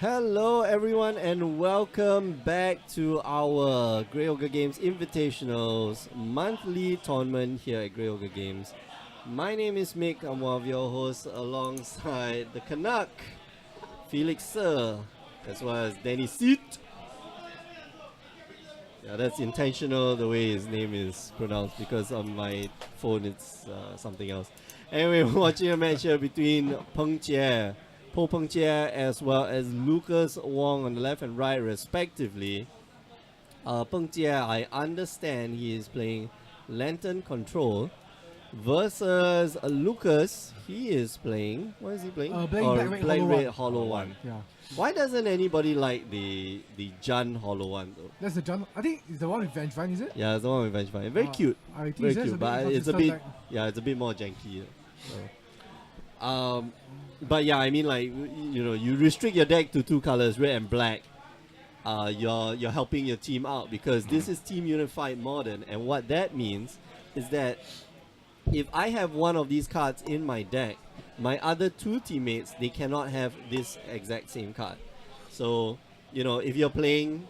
Hello everyone and welcome back to our Grey Ogre Games Invitationals monthly tournament here at Grey Ogre Games. My name is Mick, I'm one of your hosts alongside the Canuck, Felix Sir, as well as Danny Seat. Yeah, that's intentional the way his name is pronounced because on my phone it's something else. Anyway, we're watching a match here between Po Peng Jie as well as Lucas Wong on the left and right respectively. Peng Jie, I understand he is playing Lantern Control versus Lucas. He is playing, what is he playing? Black Red Hollow One. Yeah. Why doesn't anybody like the Jun Hollow One though? That's the John. I think it's the one with Vengevine, is it? Yeah, it's the one with Vengevine. Very cute. I think Very it's cute, but it's a bit, it's a bit more janky. So. But yeah, I mean, like, you know, you restrict your deck to two colors, red and black. You're helping your team out because this is Team Unified Modern, and what that means is that if I have one of these cards in my deck, my other two teammates, they cannot have this exact same card. So, you know, if you're playing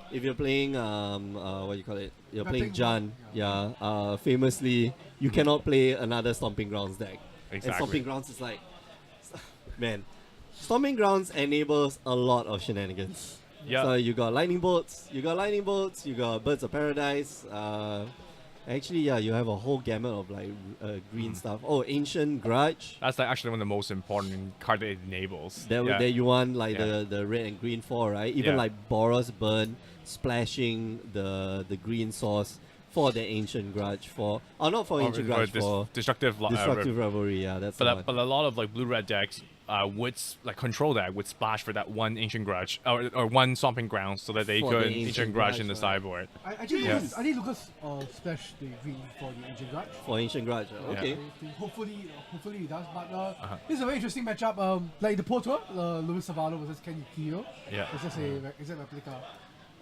what do you call it? You're playing Jun. Yeah. Famously, you cannot play another Stomping Grounds deck. Exactly. And Stomping Grounds is like, man, Stomping Grounds enables a lot of shenanigans. Yeah. So you got lightning bolts, you got Birds of Paradise. Actually, yeah, you have a whole gamut of like green stuff. Oh, Ancient Grudge. That's like actually one of the most important card that it enables. That you want like the red and green for, right? Even like Boros Burn, splashing the green source for the Ancient Grudge not for Ancient Grudge, for Destructive Revelry. Yeah, that's the one. But a lot of like blue-red decks would like control that would splash for that one Ancient Grudge or one Stomping Grounds so that they For could the Ancient Grudge in Grudge, the sideboard. I think Lucas splashed the green for the Ancient Grudge. For Ancient Grudge, okay. Hopefully he does. But this is a very interesting matchup. Like the Pro Tour, Luis Savalo versus Ken Yukio. Yeah. It's just a replica.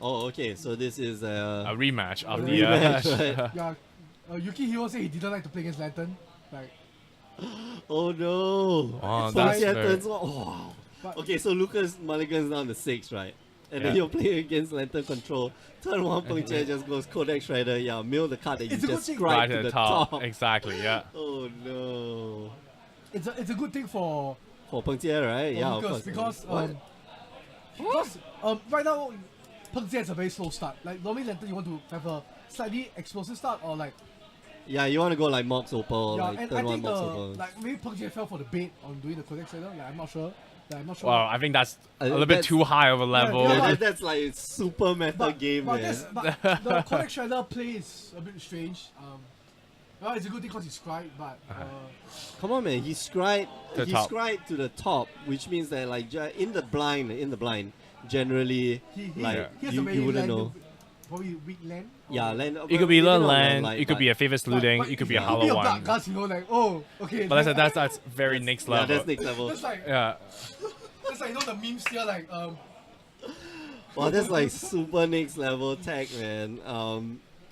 Oh, okay. So this is A rematch of the rematch, right? Yeah. Yuki Hiro said he didn't like to play against Lantern. Like. Oh no! Oh, So that's yeah, very- turns out- wow. Okay, so Lucas mulligans down to 6, right? And then Yeah. you're playing against Lantern Control. Turn 1, Peng Jie just goes Codex Shredder. Yeah, mill the card that you It's a good just thing. scribed right to at the the top. top. Exactly. Yeah. Oh no! It's a good thing for For Peng Jie, right? Yeah, of Lucas course. because right now Peng Jie is a very slow start. Like normally Lantern you want to have a slightly explosive start or like Yeah, you want to go like Mox Opal, yeah, like and turn I 1 think Mox Opal. like maybe Peng Jie fell for the bait on doing the Codex Shredder. Like I'm not sure. Well, I think that's a little bit that's- too high of a level. yeah, That's like super meta game, but man. the Codex Shredder play is a bit strange. Well, it's a good thing because he's scribed, but Come on, man. He scribed To the top. to the top, which means that like in the blind, generally he like has a you very wouldn't land, know. probably weak land. Yeah, land. It could be maybe Lun not Land, like, it could be a Favors Looting, it could be a it Hollow could be One. Dark Gus, like okay. But that's very next yeah, level. that's next level. That's like Yeah. that's like you know the memes here like Wow, that's like super next level tech, man.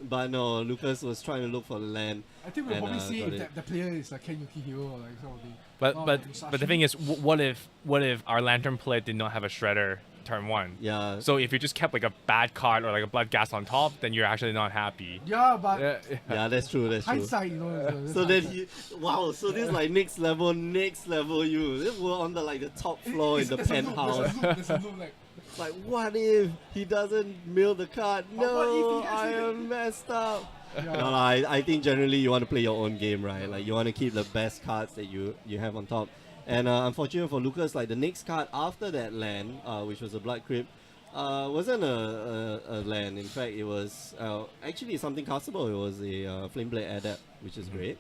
But no, Lucas was trying to look for the land. I think we'll and, probably see got if it. the player is like Ken Yuki Hiro or like something. But the thing is, what if our Lantern play did not have a Shredder turn 1? Yeah. So if you just kept like a bad card or like a Blood Gas on top, then you're actually not happy. Yeah, but Yeah, that's true. That's true. hindsight, you know. So then so this is like next level you. We're on the like the top floor in the penthouse. There's a loop, like, Like, what if he doesn't mill the card? But what No, if he I actually- am messed up. yeah. No, I think generally you want to play your own game, right? Like you want to keep the best cards that you have on top. And unfortunately for Lucas, like the next card after that land, which was a Blood Crypt, wasn't a land. In fact, it was actually something castable. It was a Flame Blade Adept, which is great.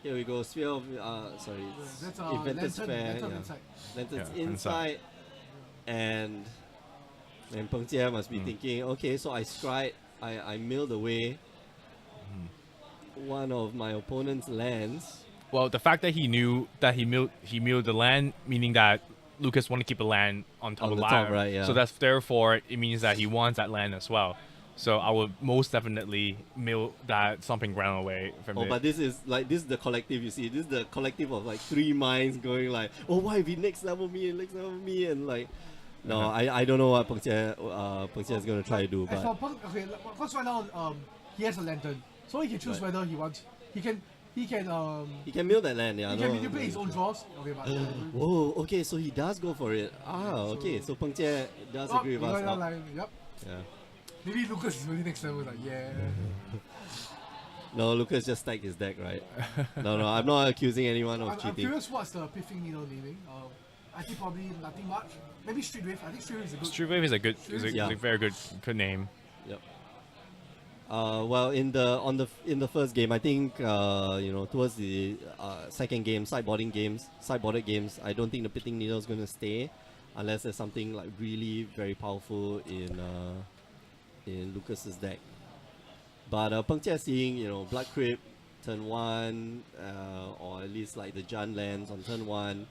Here we go, Sphere of, sorry, it's That's Inventor's Lantern, Fair. Lantern Yeah. inside. Lantern's Yeah, inside. And Peng Jie must be thinking, okay, so I scribe, I milled away one of my opponent's lands. Well, the fact that he knew that he milled the land, meaning that Lucas wanted to keep a land on top On of the the top, line. right, yeah. So that's therefore it means that he wants that land as well. So I would most definitely mill that stomping ground away from Oh, it. but this is the collective. You see, this is the collective of like 3 minds going like, oh, why if he next level me and like, no, I don't know what Peng Jie is gonna try to do, As but for okay, because right now he has a lantern, so he can choose Right. whether he wants. He can he can mill that land. Yeah, he no, can manipulate his own draws. Okay, but Whoa, okay, so he does go for it. Okay, so Peng Jie does oh, agree with us. yep. Yeah. Maybe Lucas is really next level. Like yeah. No, Lucas just stacked his deck, right? No, I'm not accusing anyone of I'm cheating. curious what's the Piffing Needle naming. I think probably nothing much. Maybe Street Wave. I think Street Wave is a good. Street Wave is a good, Yeah. a very good name. Yep. Well, in the first game, I think towards the second game, sideboarded games, I don't think the pitting needle is going to stay, unless there's something like really very powerful in Lucas's deck. But Peng Jie seeing Blood Crypt turn 1, or at least like the Jun lands on turn 1,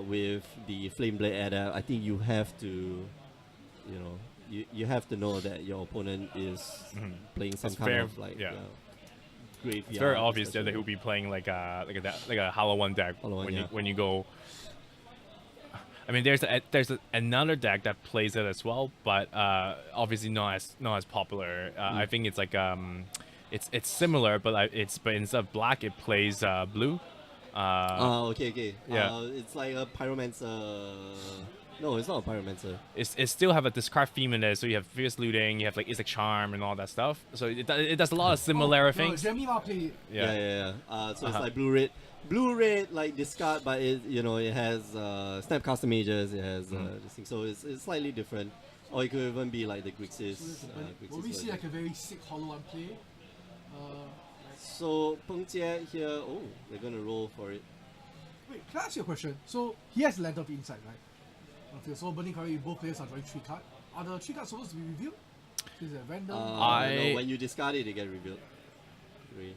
with the Flame Blade Adder, I think you have to, you have to know that your opponent is playing some It's kind fair, of like yeah. graveyard. It's very obvious that especially. they will be playing like a Hollow One deck Hollow One, when yeah. when you go. I mean, there's another deck that plays it as well, but obviously not as popular. I think it's like it's similar, but but instead of black, it plays blue. Okay. Yeah. It's like a pyromancer. No, it's not a pyromancer. It still have a discard theme in it, so you have fierce looting, you have like Isaac Charm and all that stuff. So it does a lot of similar things. Jeremy Ma played. Yeah. So it's like blue red like discard, but it has Snapcaster Mages. It has this thing, so it's slightly different. Or it could even be like the Grixis. Will we see version. like a very sick Hollow One play? So Peng Jie here, oh, they're gonna roll for it. Wait, can I ask you a question? So he has Lantern of Insight, right? Okay, so Burning Curry, both players are drawing 3 cards. Are the 3 cards supposed to be revealed? Is it random? No, when you discard it, they get revealed. Three.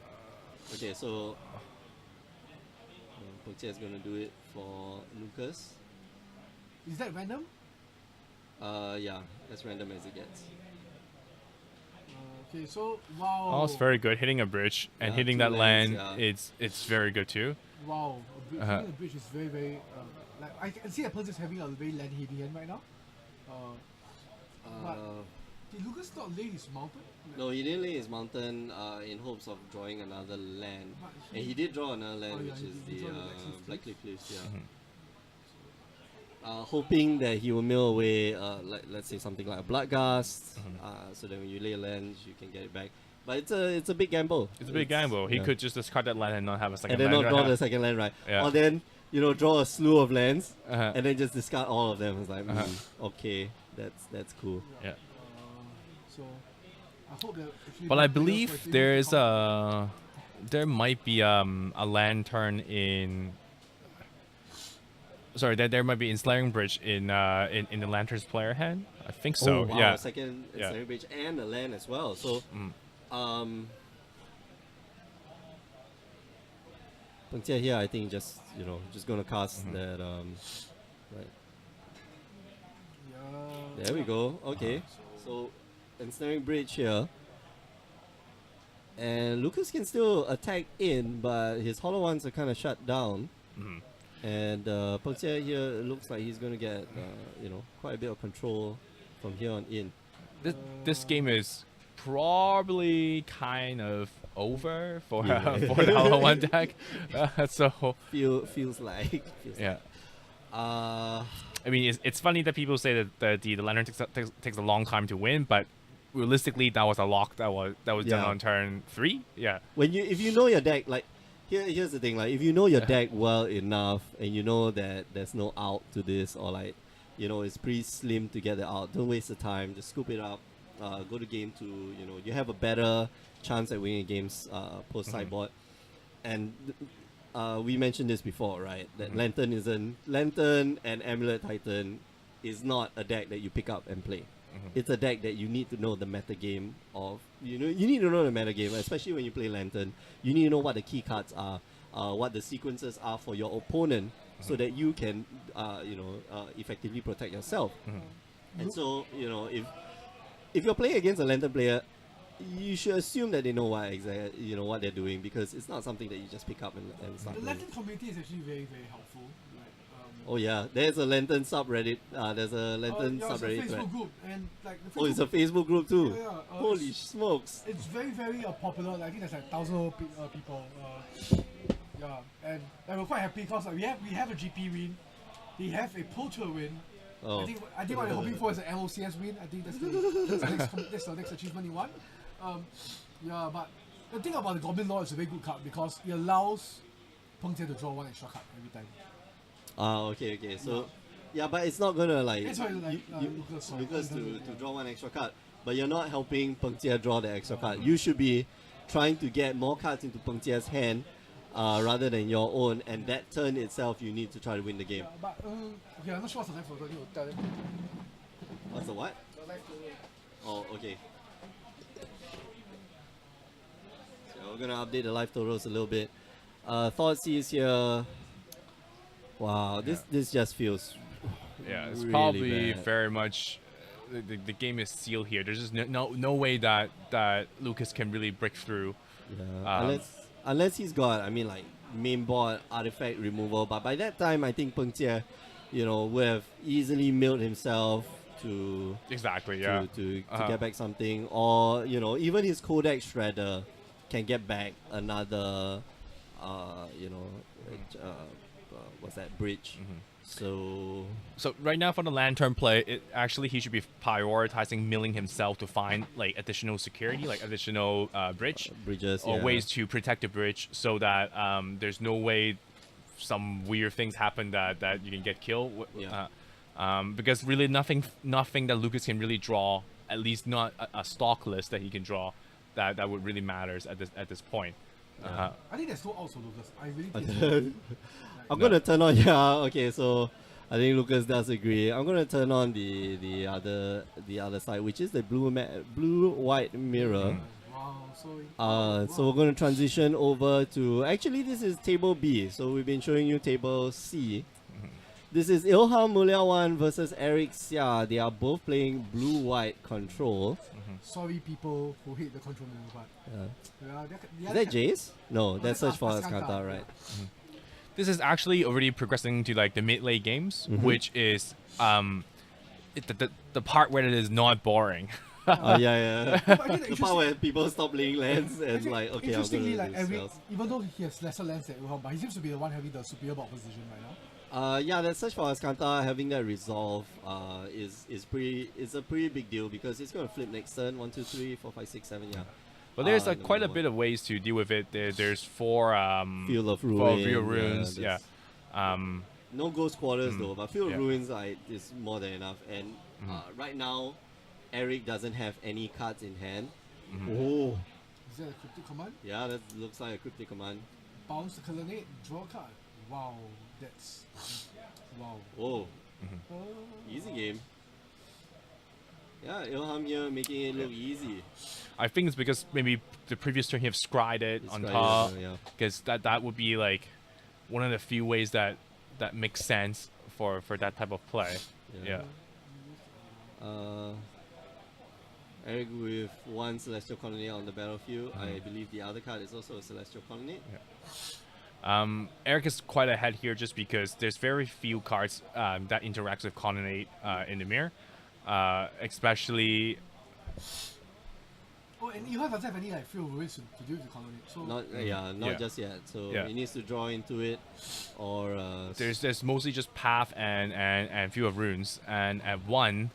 Okay, so Peng Jie is gonna do it for Lucas. Is that random? Yeah, as random as it gets. Okay, so wow. Oh, it's very good. Hitting a bridge and Yeah, hitting 2 that land, lands, it's very good too. Wow, a bridge, Uh-huh. hitting a bridge is very, very. Like I can see Apple's is having a very land heavy hand right now. But did Lucas not lay his mountain? No, he didn't lay his mountain in hopes of drawing another land. But And he did draw another land, Oh, yeah, which he is did the draw the Black Cliff Black Cliff Cliffs, yeah. Mm-hmm. Hoping that he will mill away, let's say something like a Bloodgast, Mm-hmm. so that when you lay land, you can get it back. But it's a big gamble. It's a big gamble. He yeah. could just discard that land and not have a second And then land. not draw right? the second land, right? Yeah. Or then, draw a slew of lands, Uh-huh. and then just discard all of them. It's like, Uh-huh. okay, that's cool. Yeah. so I hope that. Actually But I both players believe were able to there's counter- there might be a lantern in. Sorry, there might be ensnaring bridge in the lantern's player hand. I think so. Oh, wow, Yeah. second Yeah. ensnaring bridge and a land as well. So, Peng Jie here, I think just gonna cast that. Right. Yeah. There we go. Okay. So, ensnaring bridge here. And Lucas can still attack in, but his hollow ones are kind of shut down. And Peng Jie here looks like he's going to get quite a bit of control from here on in. This game is probably kind of over for Yeah. for the Hollow One deck. So Feels like. yeah. Uh, I mean, it's funny that people say that the lantern takes a long time to win, but realistically, that was a lock that was done Yeah. on turn 3. Yeah. if you know your deck, like here's the thing, like if you know your deck well enough and you know that there's no out to this, or like it's pretty slim to get it out, don't waste the time, just scoop it up, go to game 2, you have a better chance at winning games post sideboard. And we mentioned this before, right, that Lantern and Amulet Titan is not a deck that you pick up and play. It's a deck that you need to know the meta game of. You need to know the meta game, especially when you play Lantern. You need to know what the key cards are, what the sequences are for your opponent, so that you can, effectively protect yourself. And so, if if you're playing against a lantern player, you should assume that they know what they're doing, because it's not something that you just pick up and start The playing. Latin community is actually very, very helpful. Like, Oh yeah, there's a lantern subreddit. There's a lantern yeah, it's a subreddit Facebook thread. group, and like the Oh, it's a Facebook Facebook group too. Yeah, Holy it's- smokes! it's very, very popular. Like, I think there's like 1,000 people. Yeah, and we're quite happy because like, we have a GP win, they have a Pro Tour win. Oh, I think what they're hoping for is an MOCS win. I think that's the next achievement you want. Yeah, but the thing about the Goblin Law is a very good card because it allows Peng Jie to draw one extra card every time. okay. So, yeah, but it's not gonna like That's why like Lucas to draw one extra card. But you're not helping Peng Jie draw the extra card. You should be trying to get more cards into Peng Jie's hand rather than your own. And that turn itself, you need to try to win the game. Yeah, but okay, I'm not sure what's the life total. I need to tell them. What's the what? The life total. Oh, okay. So we're gonna update the life totals a little bit. Thoughts is here. Wow, this just feels Yeah, it's really probably bad. very much the game is sealed here. There's just no way that Lucas can really break through. Yeah, unless he's got, I mean, like main board artifact removal. But by that time, I think Peng Jie, would have easily milled himself to Exactly. Yeah. to get back something, or even his Codex Shredder can get back another, what's that bridge? So right now for the lantern play, he should be prioritizing milling himself to find like additional security, like additional bridge Bridges or yeah. ways to protect the bridge, so that there's no way some weird things happen that you can get killed. Yeah. Because really nothing that Lucas can really draw, at least not a stock list that he can draw, that would really matters at this point. Yeah. I think there's no outs for Lucas. I really think I'm gonna turn on. Yeah, okay. So I think Lucas does agree. I'm gonna turn on the other side, which is the blue white mirror. wow, So we're gonna transition over to, actually this is table B. So we've been showing you table C. This is Ilham Mulyawan versus Eric Xia. They are both playing blue white control. sorry people who hate the control menu, but Yeah. Is that Jace? No, that's Search for Ascanta, right? This is actually already progressing to like the mid late games, which is the part where it is not boring. Yeah. But I think The part where people stop laying lands and like, okay, I'm interestingly, gonna like do Eric, spells. even though he has lesser lands than Ilham, but he seems to be the one having the superior board position right now. Yeah, that Search for Ascanta having that resolve is a pretty big deal, because it's gonna flip next turn. 1, 2, 3, 4, 5, 6, 7. Yeah. But there's no quite a matter bit of ways to deal with it. There's four Field of Field Ruin. of Ruins. Yeah. there's no Ghost Quarters though, but Field of Yeah. Ruins is more than enough. And right now, Eric doesn't have any cards in hand. Oh, Is that a cryptic command? yeah, that looks like a cryptic command. Bounce the colonnade, draw a card. Wow, that's wow. Oh, easy game. Yeah, Ilham here making it look easy. I think it's because maybe the previous turn he have scryed it It's on right, top, yeah. because that would be like one of the few ways that makes sense for that type of play. Yeah. Yeah. Eric with one Celestial Colonnade on the battlefield. I believe the other card is also a Celestial Colonnade. Eric is quite ahead here just because there's very few cards that interacts with Colonnade in the mirror, especially. Oh, and Ilham doesn't have any like field of ruins to do with the colonnade. So Not Yeah. just yet. So Yeah. he needs to draw into it, or There's mostly just Path and Field of Runes, and at one,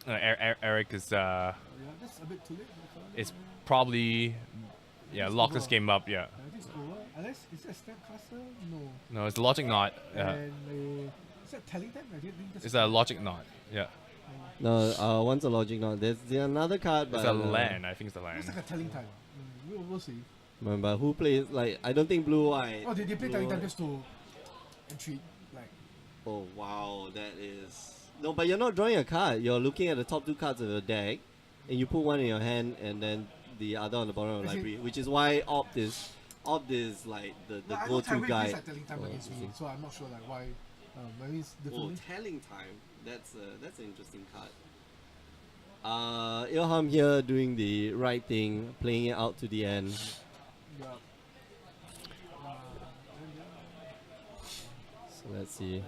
Eric is yeah, that's a bit too late. For the colonnade. it's probably It's lock this over. game up. Yeah, I think it's over. Unless is that Stamp Caster? No. no, it's a Logic Knot. Yeah, And is that Telling Time? I didn't think that's it's a Logic Knot. Yeah, no. One's a Logic Knot. There's another card, but it's a land. I think it's a Looks land. like a Telling Time. We'll see. But who plays like? I don't think blue white. Oh, they play Blue Telling Time white- just to entreat. Like, Oh wow, that is no. But you're not drawing a card. You're looking at the top two cards of your deck, and you put one in your hand, and then the other on the bottom of the As in- library, which is why Opt is like the I know go-to Tyrant guide. plays like Telling Time for against me, using. so I'm not sure like why. Maybe it's Oh, differently. telling time. That's an interesting card. Ilham here doing the right thing, playing it out to the end. Yeah. So let's see.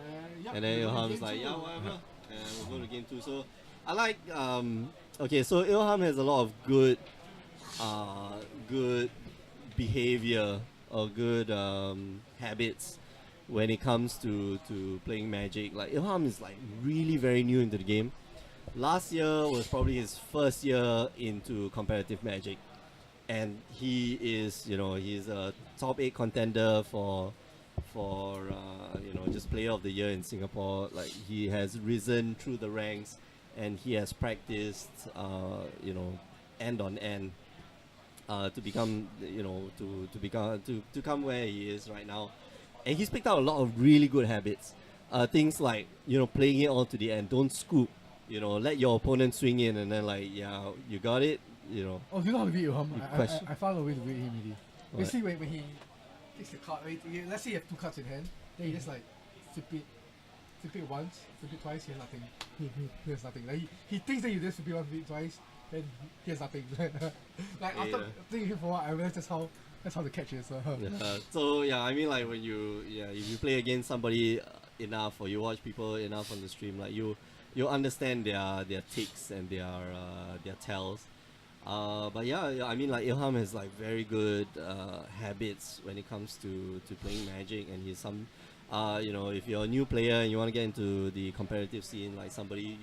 Yep, And then we're going to Ilham's game like, two. yeah, whatever. And we'll go to game 2. So I like, okay, so Ilham has a lot of good good behavior or good habits when it comes to playing Magic. Like Ilham is like really very new into the game. Last year was probably his first year into competitive Magic, and he is, he's a top 8 contender for just player of the year in Singapore. Like he has risen through the ranks, and he has practiced, end on end, to become, to come where he is right now. And he's picked out a lot of really good habits. Things like, playing it all to the end. Don't scoop. Let your opponent swing in, and then like, yeah, you got it. Oh, you know how to beat Ilham? question. I found a way to beat him already. What? Basically, when he takes the card, let's say you have 2 cards in hand, then you just like flip it once, flip it twice, he has nothing. He has nothing. Like he thinks that you just flip it once, flip it twice, then he has nothing. Like after Yeah. thinking for a while, I realized that's how the catch is. So yeah, I mean, like when if you play against somebody enough, or you watch people enough on the stream, like you understand their ticks and their tells. But yeah, I mean, like Ilham has like very good habits when it comes to playing Magic, and he's some, if you're a new player and you want to get into the competitive scene, like somebody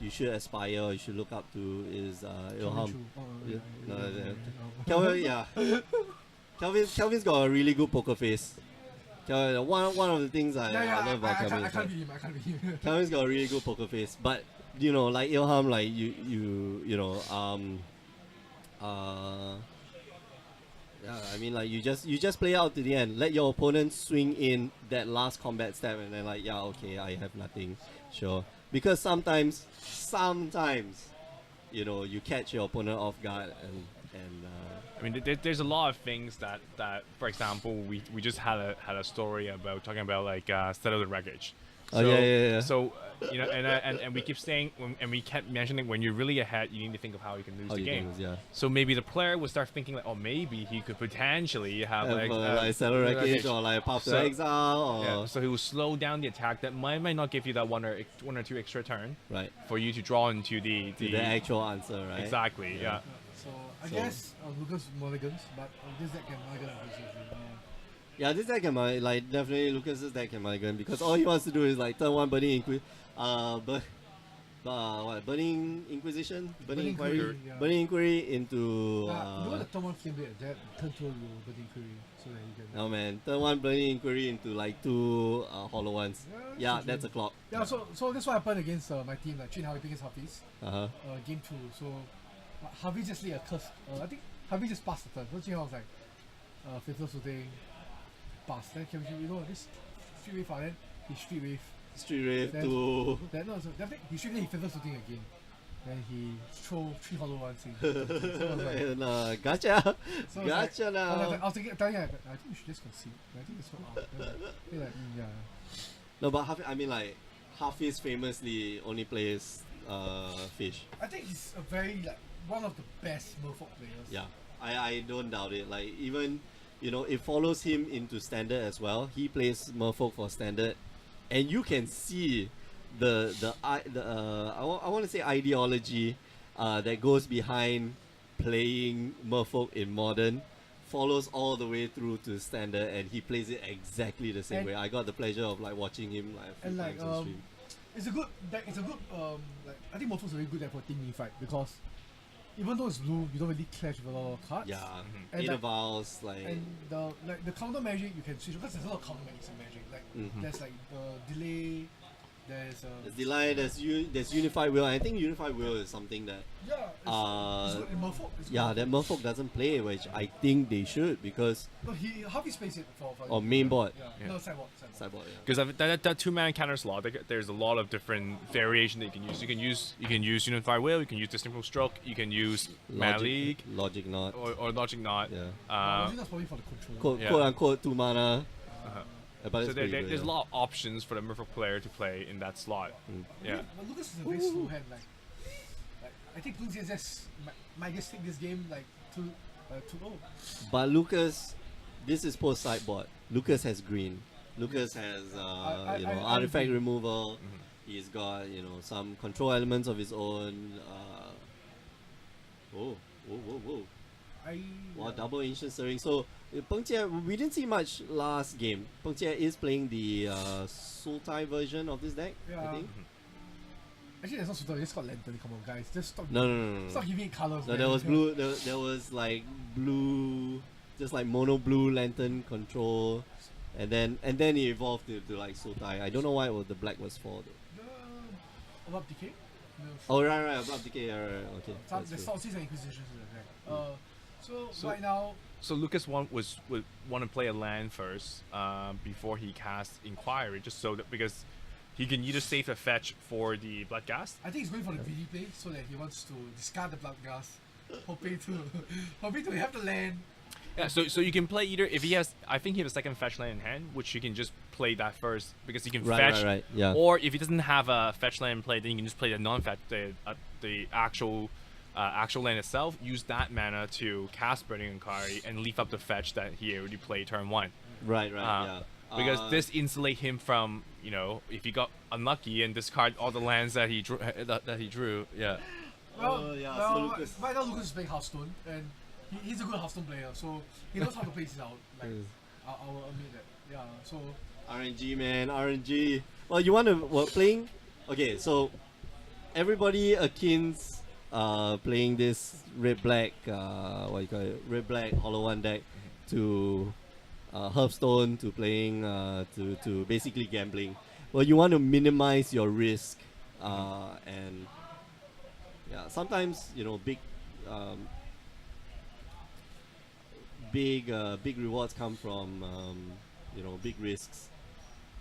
you should aspire or you should look up to is Ilham. Yeah. No, Kelvin, yeah. Kelvin's got a really good poker face. Kelvin, one of the things I love about Kelvin I is can't like, beat him. I can't beat him. Kelvin's got a really good poker face, but like Ilham, like yeah, I mean, like you just play out to the end. Let your opponent swing in that last combat step, and then like, yeah, okay, I have nothing, sure. Because sometimes, you catch your opponent off guard, and I mean, there's a lot of things that for example, we just had a story about talking about like settle the wreckage. Oh, yeah. So and we keep saying and we kept mentioning when you're really ahead, you need to think of how you can lose how the you game. can lose, yeah. So maybe the player would start thinking like, oh, maybe he could potentially have like settle wreckage or like path to So- exile, or yeah, so he will slow down the attack that might not give you that one or two extra turn right for you to draw into the to the actual answer, right? exactly yeah. So I So- guess Lucas mulligans, but this deck can mulligan obviously. Yeah, this deck can like definitely Lucas's deck can mulligan, because all he wants to do is like turn 1 Burning Burning Inquisition, Burning Burning Inquiry, Inquiry, yeah. Burning Inquiry into You want to turn 1 flame blade that turn 2 you Burning Inquiry so that you can. oh man, turn 1 Burning Inquiry into like 2 Hollow ones. Yeah, that's that's a true. clock. Yeah, so that's what happened against my team, like Chin Harvey against Hafiz, Uh-huh. game 2. So Harvey just laid a curse. I think Harvey just passed the turn. So Chin was like, Fatal Shooting, pass. Then this street wave, then he street wave. Street Wave Then- to Then no, so definitely he street wave, he Fatal Shooting again. Then he throw 3 hollow ones in. So I was like, and, gotcha. so I was Gotcha like, now. I was telling you, I think you should just concede. I think it's not out. Then like, yeah. No, but I mean, like Hafiz famously only plays fish. I think he's a very like one of the best Merfolk players. Yeah, I don't doubt it. Like even it follows him into standard as well. He plays Merfolk for standard, and you can see I want to say ideology that goes behind playing Merfolk in modern follows all the way through to standard, and he plays it exactly the same And- way. I got the pleasure of like watching him like a few And like times on stream. it's a good deck. It's a good like I think Merfolk's a very good deck for team unified because even though it's blue, you don't really clash with a lot of cards. Yeah, And Eight like- of Vows, like And the counter magic you can switch because there's a lot of counter magics in magic. Like there's like delay, there's there's Delay, there's Unified Will. I think Unified Will is something that it's good in Merfolk. It's yeah, good. that Merfolk doesn't play, which I think they should, because No, Harvey plays it for or main board, Yeah. Yeah. No, sideboard. sideboard, yeah. Because that 2-man counter slot, there's a lot of different variation that you can use. You can use Unified Will, you can use Distinct Stroke, you can use Mad League Logic Knot, or Logic Knot. yeah, I think that's probably for the control. quote, Yeah. quote unquote 2 mana. Uh-huh. But So it's pretty good, there's yeah. a lot of options for the Merfolk player to play in that slot. Yeah. But Lucas is a very slow hand. Like I think Peng Jian just might just take this game like 2-0. But Lucas, this is post sideboard. Lucas has green. Lucas has I artifact agree. removal. He's got some control elements of his own. Whoa, whoa, whoa, whoa! Wow, double ancient stirring. So Peng Jie, we didn't see much last game. Peng Jie is playing the Sultai version of this deck, I Yeah. think. Actually, there's no Sultai, it's called Lantern. Come on, guys, just stop. No. Stop giving it colors. No, man. there was blue. There was like blue, just like mono blue lantern control, and then it evolved to like Sultai. I don't know why the black was for. Though. The Above Decay. No, Oh right, above decay. Right. Okay. Some, that's the true. Salties and Inquisitions in the deck. So So- right now, So Lucas would want to play a land first before he casts Inquiry, just so that because he can either save a fetch for the Bloodghast. I think he's going for the greedy play so that he wants to discard the Bloodghast, hoping to have the land. Yeah, so you can play either if he has. I think he has a second fetch land in hand, which you can just play that first because he can fetch. Right. Yeah. Or if he doesn't have a fetch land in play, then you can just play the non-fetch, the actual land itself. Use that mana to cast Burning Inquiry and leave up the fetch that he already played turn one. Right. Yeah. Because this insulate him from if he got unlucky and discard all the lands that he drew. Yeah. Well, yeah, so well Lucas- right now Lucas is playing Hearthstone and he's a good Hearthstone player, so he knows how to play this out. Like, I will admit that. Yeah. So RNG, man, RNG. Well, you want to playing? Okay, so everybody akins playing this red black what you call it, red black hollow one deck to Hearthstone to playing to basically gambling. Well, you want to minimize your risk and yeah, sometimes big rewards come from big risks.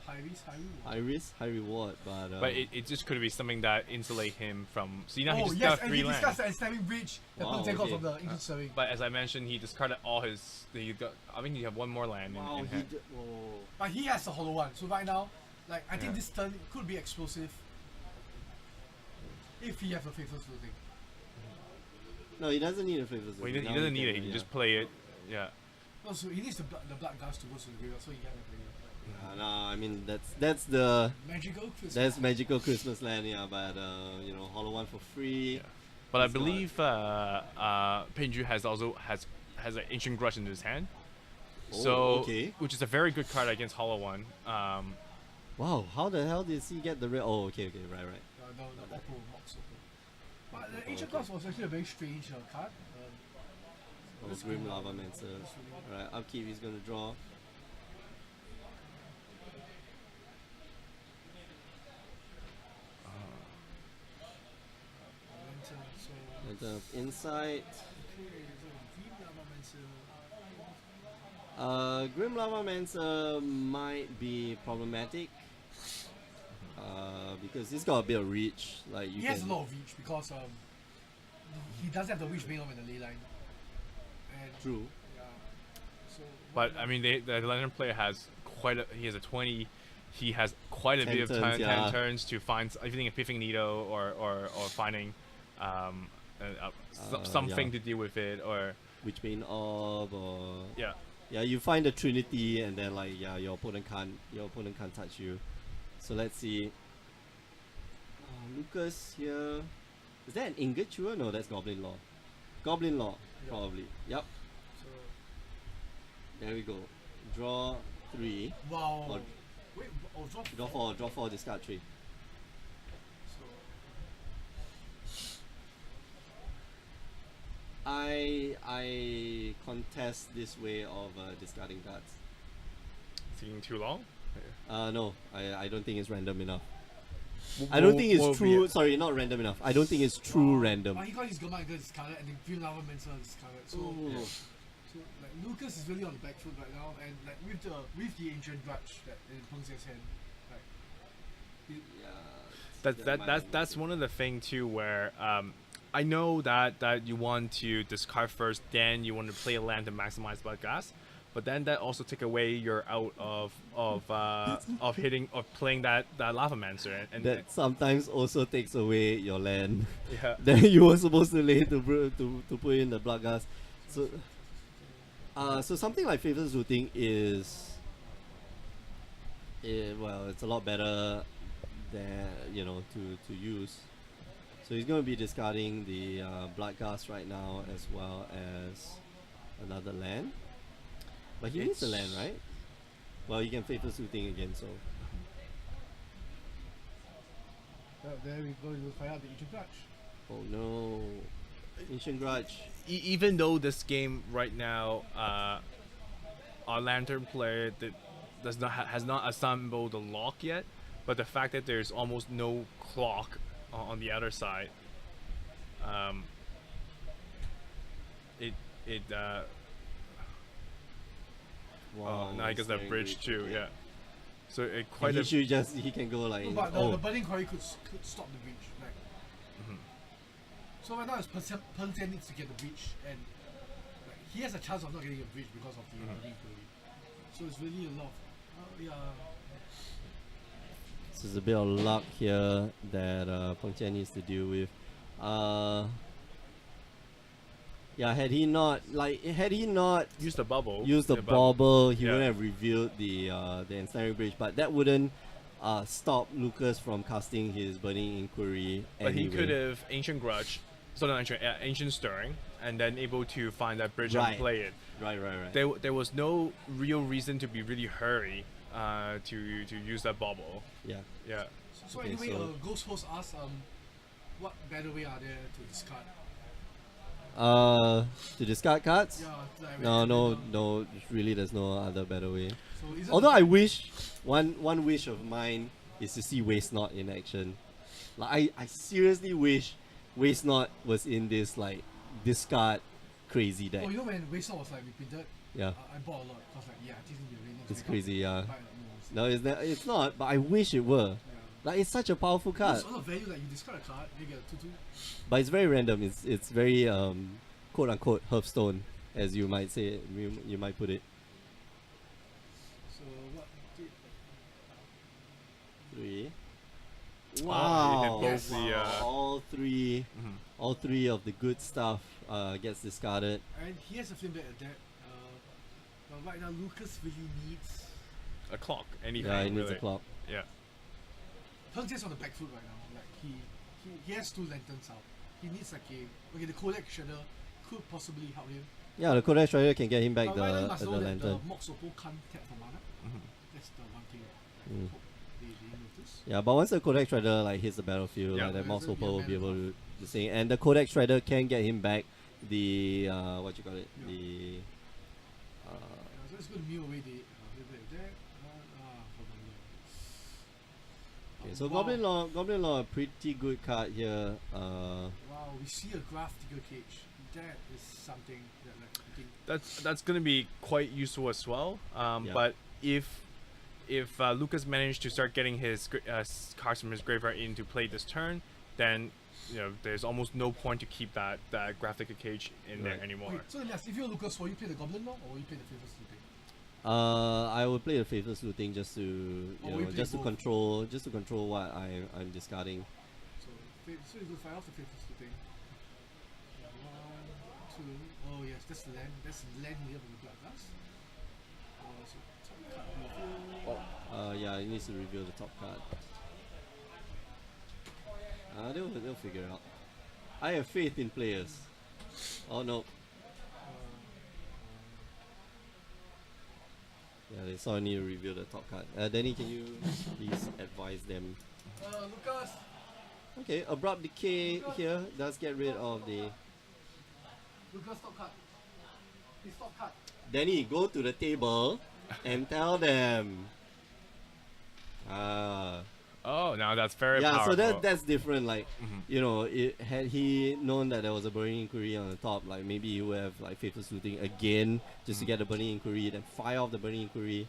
high risk, high reward. High risk, high reward, but But it just could be something that insulate him from. So he Oh just yes, got and three he lands. discussed that ensnaring breach that Wow, Peng Jian got okay. from the ancient serving. But as I mentioned, he discarded all his. He got. I think he have one more land in hand. But he has the hollow one, so right now, like I think Yeah. this turn could be explosive if he has the Faithless Looting. no, he doesn't need a favor. Well, he doesn't need it. He can just play it. Yeah. No, so he needs the blood gas to go to the graveyard, so he can play it. No, I mean that's the Magical Christmas. that's magical Christmas land, yeah. But Hollow One for free. Yeah. But I He's got- believe Pinju has an Ancient Grudge in his hand. Oh, So, okay. which is a very good card against Hollow One. Wow, how the hell did he get the red? Oh, okay, right. The Oppo, Mox Oppo. But the Ancient Class was actually a very strange card. Oh, That's Grim cool. Lava Mancer. That's really- Alright, upkeep he's gonna draw. Lantern, so And Insight. okay, so Dream Lava Mancer. Grim Lava Mancer might be problematic. Because he's got a bit of reach. Like you He has a can. lot of reach because he doesn't have the reach being on in the ley line. And True. yeah. So But I mean, the Lantern player has he has a 20. He has quite a 10 bit of turns, time, yeah. 10 turns to find everything a Piffing Needle or finding something yeah. to deal with it or Witchbane Orb or yeah. yeah, you find the Trinity and then your opponent can't touch you. So let's see. Lucas here. Is that an Ingot Chewer? No, that's Goblin Law. Goblin Law, Yeah. probably. Yep. so There we go. Draw 3. wow. Or Wait, oh draw 4, discard 3. So I contest this way of discarding cards. Taking too long. No, I don't think it's random enough. I don't think it's true. Sorry, not random enough. I don't think it's true random. But he got his Goma and discarded and then Green Lava Mancer discarded. So Ooh. So like Lucas is really on the back foot right now, and like with the ancient grudge that in Peng Jian's hand, like Yeah, That's one of the thing too where I know that you want to discard first, then you want to play a land to maximize Bloodghast. but then that also take away your out of hitting of playing that Lavamancer, and That sometimes also takes away your land yeah. that you were supposed to lay to put in the Bloodghast. So, so something like Faithless Looting is, well, it's a lot better than to use. So he's going to be discarding the Bloodghast right now as well as another land. But he needs a land, right? Well, you can Faithless Looting again, so. There we go. You will find out the Ancient Grudge. Oh no. Ancient Grudge. Even though this game right now, our Lantern player has not assembled the lock yet, but the fact that there's almost no clock on the other side, Wow. now he gets that Staring bridge Breach, too, okay. yeah. So it And quite he can go like. No, but oh. the Burning Quarry could stop the breach. Like, so right now, it's Peng Tian needs to get the breach, and like, he has a chance of not getting a breach because of the Burning Quarry. So it's really a lot. Yeah. So there's a bit of luck here that Peng Tian needs to deal with. Yeah, had he not use the bubble. used the bubble, he Yeah. wouldn't have revealed the ensnaring bridge. But that wouldn't stop Lucas from casting his Burning Inquiry. But he anyway. could have Ancient Grudge, so not Ancient Stirring, and then able to find that bridge Right. and play it. Right. There was no real reason to be really hurry to use that bubble. Yeah. Yeah. So Okay, anyway, so- Ghost Host asks, what better way are there to discard? To discard cards? Yeah, like No. Really, there's no other better way. So isn't Although I wish one wish of mine is to see Waste Not in action. Like I seriously wish Waste Not was in this like discard crazy deck. Oh, you know when Waystar was like reprinted, Yeah, I bought a lot because like this is gonna be a really nice it's wake up. crazy. Yeah. Buy, no, No, it's not. But I wish it were. yeah. Like it's such a powerful card, There's a lot of value, like you discard a card, you get a 2/2. but it's very random. It's very quote unquote Hearthstone, as you might say. You might put it. So what? Three. you Wow! hit both the, All three of the good stuff gets discarded. And he has a flame back at that. But right now, Lucas really needs. A clock. Anything. Yeah, he needs really. a clock. Yeah. Peng Tian's on the back foot right now. Like he has 2 lanterns out. He needs like the Kodak Shredder could possibly help him. Yeah, the Kodak Strider can get him back But right now, you the must know that lantern. the Mox Oppo can't tap for mana. That's the one thing that I hope they notice. Yeah, but once the Kodak Strider like hits the battlefield, Yeah. like that Yeah, Mouse it's gonna Hopper be a will be able mana to sing, and the Kodak Strider can get him back the what you call it, Yeah. the So it's going to meal away the that. okay. So wow. Goblin Law, a pretty good card here. Wow, we see a Graph Digger Cage. That is something that like I think That's gonna be quite useful as well. Yeah. But if Lucas managed to start getting his cards from his graveyard in to play this turn, then there's almost no point to keep that graphic cage in there Right. anymore. Wait, so let me ask, if you're Lucas, will you play the Goblin Law or will you play the Faithless Looting? I would play the Faithless Looting just to Or we play just to both. control what I'm discarding. So you go fire off the Faithless Looting. 1, 2. Oh yes, that's the land. That's the land near the Bloodghast. So top card reveal. Yeah, it needs to reveal the top card. They'll figure it out. I have faith in players. Oh no. Yeah, they saw I need to reveal the top card. Danny, can you please advise them? Lucas. Okay, Abrupt Decay here does get rid of the... Lucas, top card. Please top card. Danny, go to the table and tell them. Oh, now that's very Yeah, powerful. so that's different. Like, had he known that there was a Burning Inquiry on the top, like maybe he would have like Faithless Looting again just to get the Burning Inquiry, then fire off the Burning Inquiry.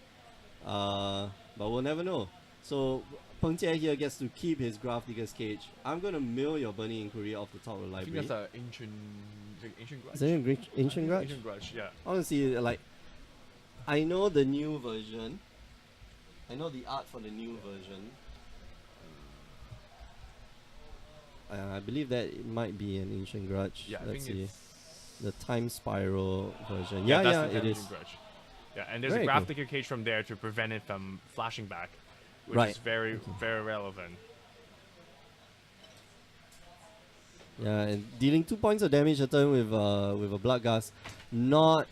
But we'll never know. So Peng Tian here gets to keep his Graph Digger's Cage. I'm gonna mill your Burning Inquiry off the top of the I think library. that's an ancient grudge. Is that an Ancient Grudge? Ancient grudge, yeah. Honestly, like I know the new version. I know the art for the new version. I believe that it might be an Ancient Grudge. Yeah, I Let's think see. it's The Time Spiral version. yeah, Yeah, that's yeah, the it is. Ancient Grudge. Yeah, and there's Very a cool. graph liquor cage from there to prevent it from flashing back, which Right. is very relevant. Yeah, and dealing 2 points of damage a turn with a Bloodgast. Not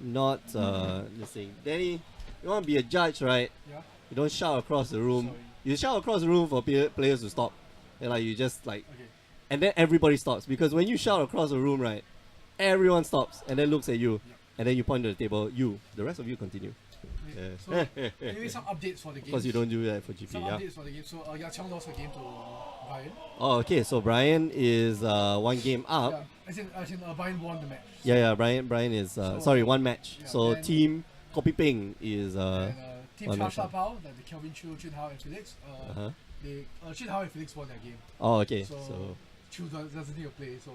let's see. Danny, you want to be a judge, right? Yeah. You don't shout across the room. Sorry. You shout across the room for players to stop. And like you just like Okay. and then everybody stops because when you shout across the room, right, everyone stops and then looks at you, Yep. and then you point to the table. The rest of you continue. Okay. Yeah. So anyway, some updates for the game. Of course, you don't do that for GP. Some Yeah. updates for the game. So Chang lost the game to Brian. Oh, okay. So Brian is 1 game up. Yeah. As in Brian won the match. Yeah. Brian is So- sorry, 1 match. Yeah, So then- team Kopi Ping is And Team one Cha match Sha up. Pao, like the Kelvin Chu, Chin Hao, and Felix. Uh-huh. They Chin Hao and Felix won their game. Oh, okay. So, So Chu doesn't need to play. So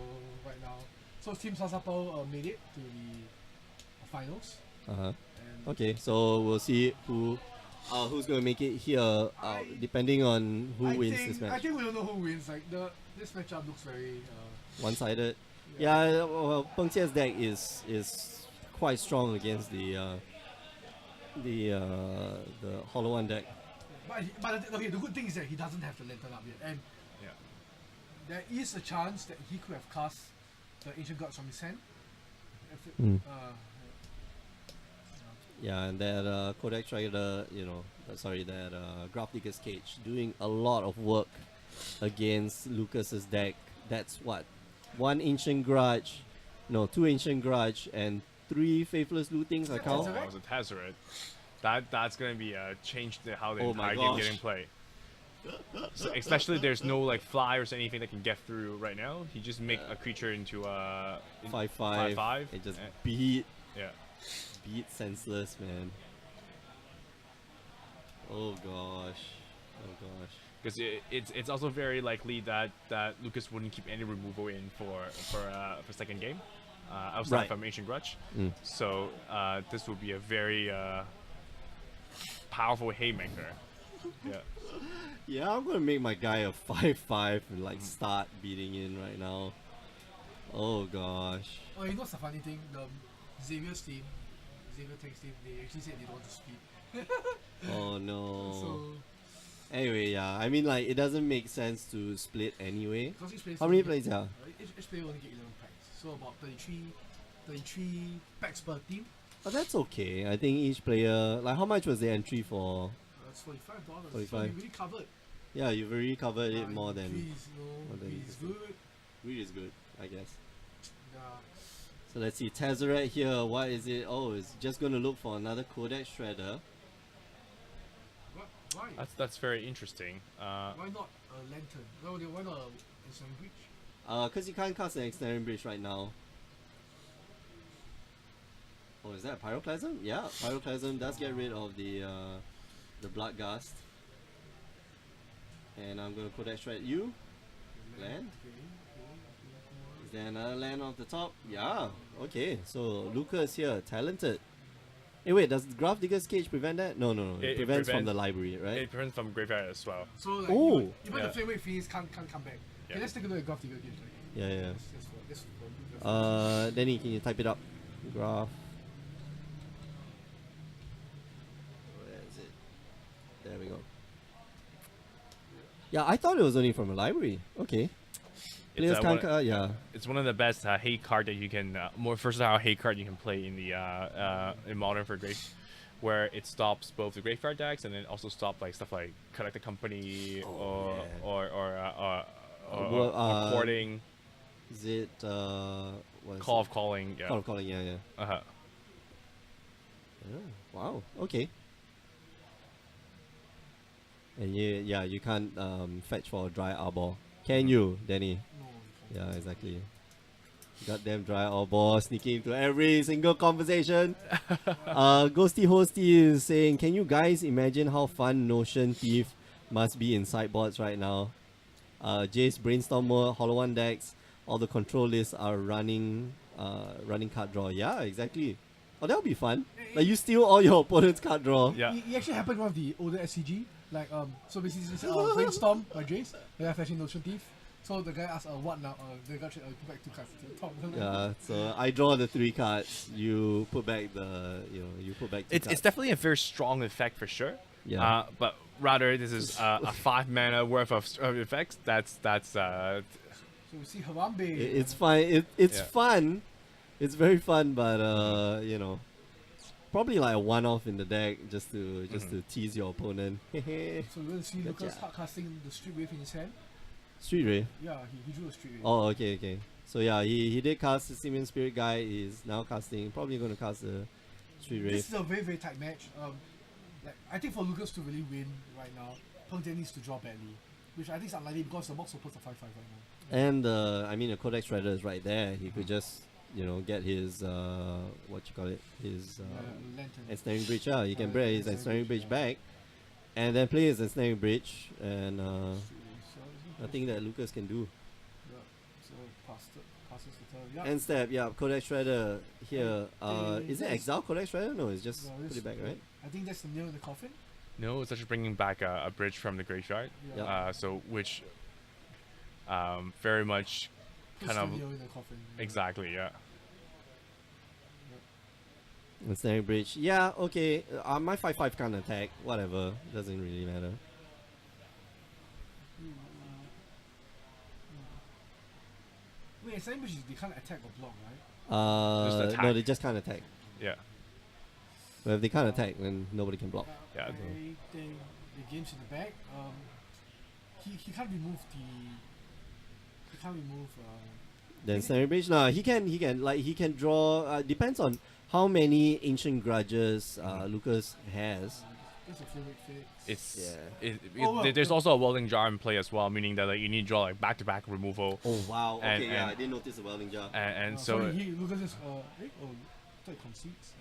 right now, so Team Cha Sha Pao made it to the finals. uh-huh. And Okay. So we'll see who's going to make it here depending on who wins this I match. think we don't know who wins. Like this matchup looks very. One-sided. Yeah, well, Peng Qia's deck is quite strong against the Hollow One deck. The good thing is that he doesn't have the lantern up yet, and Yeah. there is a chance that he could have cast the ancient gods from his hand. If it, Mm. Yeah, and that Codex Rider, that Graph Digger's Cage doing a lot of work against Lucas's deck. That's what? 2 Ancient Grudge, and 3 Faithless Lootings, I Is it count. Tezzeret? Oh, the Tezzeret. That's gonna be a change to how the Oh my entire game gosh. getting played. So especially there's no like flyers or anything that can get through right now. He just make a creature into a 5/5. 5/5. It just Eh, beat yeah. senseless, man. Oh gosh. Because it's also very likely that Lucas wouldn't keep any removal in for second game, outside Right. from Ancient Grudge. Mm. So this will be a very powerful haymaker. Yeah. Yeah, I'm gonna make my guy a 5/5 and like start beating in right now. Oh gosh. Oh, you know what's the funny thing? The Xavier's team, Xavier Tank's team, they actually said they don't want to split. Oh no. So, Anyway, yeah, I mean like it doesn't make sense to split anyway. because each player How many plays? Yeah. Each player only get 11 packs. So about 33 packs per team. But that's okay. I think each player, like, how much was the entry for? That's $45. 45. So you really covered. Yeah, you've already covered it more than. Please, more than please, good. Greed is good, I guess. Yeah. So let's see, Tezzeret here. What is it? Oh, it's just gonna look for another Codex Shredder. Why? That's very interesting. Why not a lantern? Why not a instant breach? Cause you can't cast an Extended Bridge right now. Oh, is that Pyroclasm? Yeah, Pyroclasm does get rid of the Bloodgast. And I'm gonna Codex Shred you. Land? Is there another land off the top? Yeah. Okay. So Lucas here, talented. Hey, wait. Does Graph Digger's Cage prevent that? No. It It prevents from prevents- the library, right? It prevents from graveyard as well. So like Oh. even Yeah. the Flameway Phoenix can't come back. Yeah. Okay, let's take a look at Graph Digger games. Yeah. That's for Danny, can you type it up? Graph. Where is it? There we go. Yeah, I thought it was only from a library. Okay. Players It's, can't. one- Yeah. It's one of the best hate card that you can more versatile hate card you can play in the in Modern for Grave, where it stops both the graveyard decks and then also stop like stuff like Collect the Company Oh, yeah. or Well, Porting, Is it? What is Call it? of Calling. Yeah. Call of Calling. Yeah. Uh-huh. Oh, wow. Okay. And you can't fetch for a dry arbor. Can you, Danny? No, you can't. Yeah, exactly. Goddamn dry arbor sneaking into every single conversation. Ghosty Hosty is saying, can you guys imagine how fun Notion Thief must be in sideboards right now? Jace Brainstorm mode, Hollow One decks, all the control lists are running card draw. Yeah, exactly. Oh, that would be fun. Like you steal all your opponent's card draw. Yeah. It actually happened in one of the older SCG. Like so basically it's Brainstorm by Jace. The guy flashing Notion Thief. So the guy asked what now? The guy put back 2 cards to the top. Yeah, so I draw the 3 cards. You put back the you put back 2 It's cards. definitely a very strong effect for sure. Yeah. But rather this is a 5 mana worth of effects. That's So we see Harambe. It's fine. It's Yeah. fun. It's very fun, but probably like a one-off in the deck just to tease your opponent. So we're going to see Good Lucas job. hard casting the Street Wave in his hand. Street Ray. Yeah, he drew a Street Wave. Oh, okay. So yeah, he did cast the Simian Spirit Guy. He's now casting. Probably going to cast the Street Ray. This is a very, very tight match. Like, I think for Lucas to really win right now, Peng Jian needs to draw badly. Which I think is unlikely because the box opens a 5-5 right now. And I mean, the Codex Shredder is right there. He could just get his his Lantern. ensnaring bridge. Yeah, he can Yeah, bring his ensnaring ensnaring bridge, bridge back, and then play his ensnaring bridge. And So nothing that Lucas can do. Yeah, so passes the turn. Yeah. End step, yeah, Codex Shredder here. Is it Yes. Exile Codex Shredder? No, it's just No, put this- it back, right? I think that's the nail in the coffin. no, it's actually bringing back a bridge from the graveyard. Yeah. So which very much Puts kind the of nail in the coffin. exactly, yeah. Ensnaring bridge. Yeah, okay. My 5/5 can't attack. Whatever, doesn't really matter. Wait, same which is they can't attack or block, right? Just No, attack. they just can't attack. Yeah. But if they can't attack, then nobody can block. Yeah, I think the game's in the back. He can't remove the. He can't remove. Then ensnaring bridge. No, he can draw. Depends on how many ancient grudges Lucas has. That's a favorite fix. It's Yeah. there's also a welding jar in play as well, meaning that like, you need to draw like back-to-back removal, Oh wow. Okay, And- yeah, and- I didn't notice the welding jar. and so sorry, Lucas is oh, I thought conceits.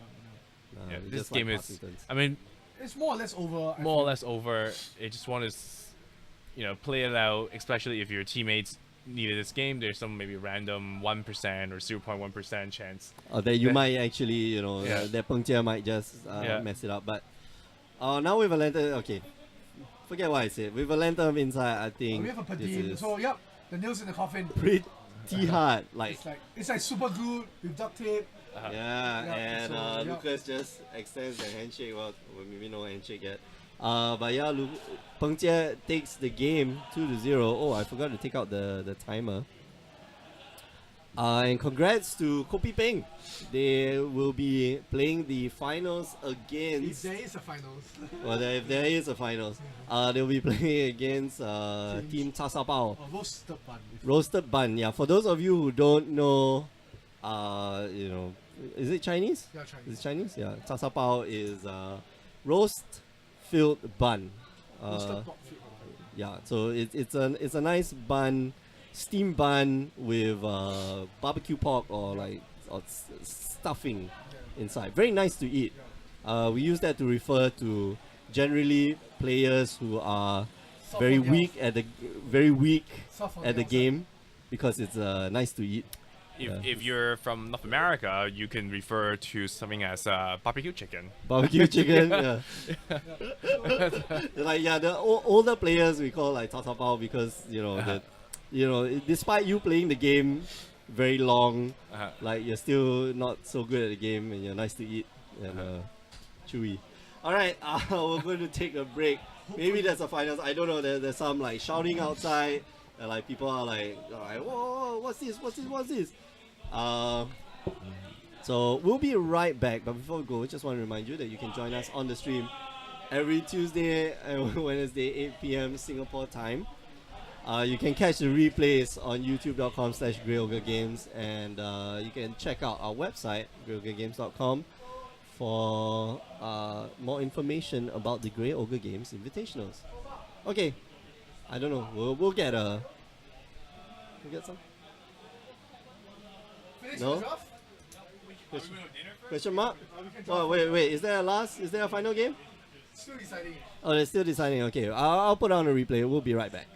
No. yeah, we this just like game is. passing turns. I mean, It's more or less over. I more or feel. less over. I just want to, play it out. Especially if your teammates needed this game, there's some maybe random 1% or 0.1% chance. That you That- might actually, Yeah. that Peng Jia might just Yeah. mess it up. But now with a lantern, okay, forget what I said. With a lantern inside, I think We have a this Padim, is so yep, the nails in the coffin. pretty hard. Like, It's like super glue with duct tape. yeah, Yeah, and so, yeah. Lucas just extends the handshake. Well, maybe no handshake yet. But yeah, Peng Jia takes the game 2-0. Oh, I forgot to take out the timer. And congrats to Kopi Peng. They will be playing the finals If against. there is a finals. Well, if there is a finals, they'll be playing against Team Chasa Bao. Or roasted bun. Roasted bun. Yeah, for those of you who don't know, is it Chinese? Yeah, Is Chinese. it Chinese? Yeah, Chasa Bao is roast-filled bun. Roasted pork feet. Yeah, so it's a nice bun, steamed bun with barbecue pork or stuffing inside. Very nice to eat. We use that to refer to generally players who are Soft very on the weak at Soft on the outside. game because it's nice to eat. If you're from North America, you can refer to something as barbecue chicken. Barbecue chicken. Yeah. The older players we call like Tata Pao because despite you playing the game very long, like you're still not so good at the game and you're nice to eat and chewy. All right, we're going to take a break. Maybe there's a finals. I don't know. There's some like shouting outside. And, like people are like, whoa, what's this? So we'll be right back. But before we go, I just want to remind you that you can join us on the stream every Tuesday and Wednesday, 8 p.m. Singapore time. You can catch the replays on youtube.com/GreyOgreGames, and you can check out our website, GreyOgreGames.com, for more information about the Grey Ogre Games Invitationals. Okay, I don't know. We'll get some. Finish No? the draft? Question mark? We can draft. Oh wait. Is there a final game? Still deciding. Oh, they're still deciding. Okay, I'll put on a replay. We'll be right back.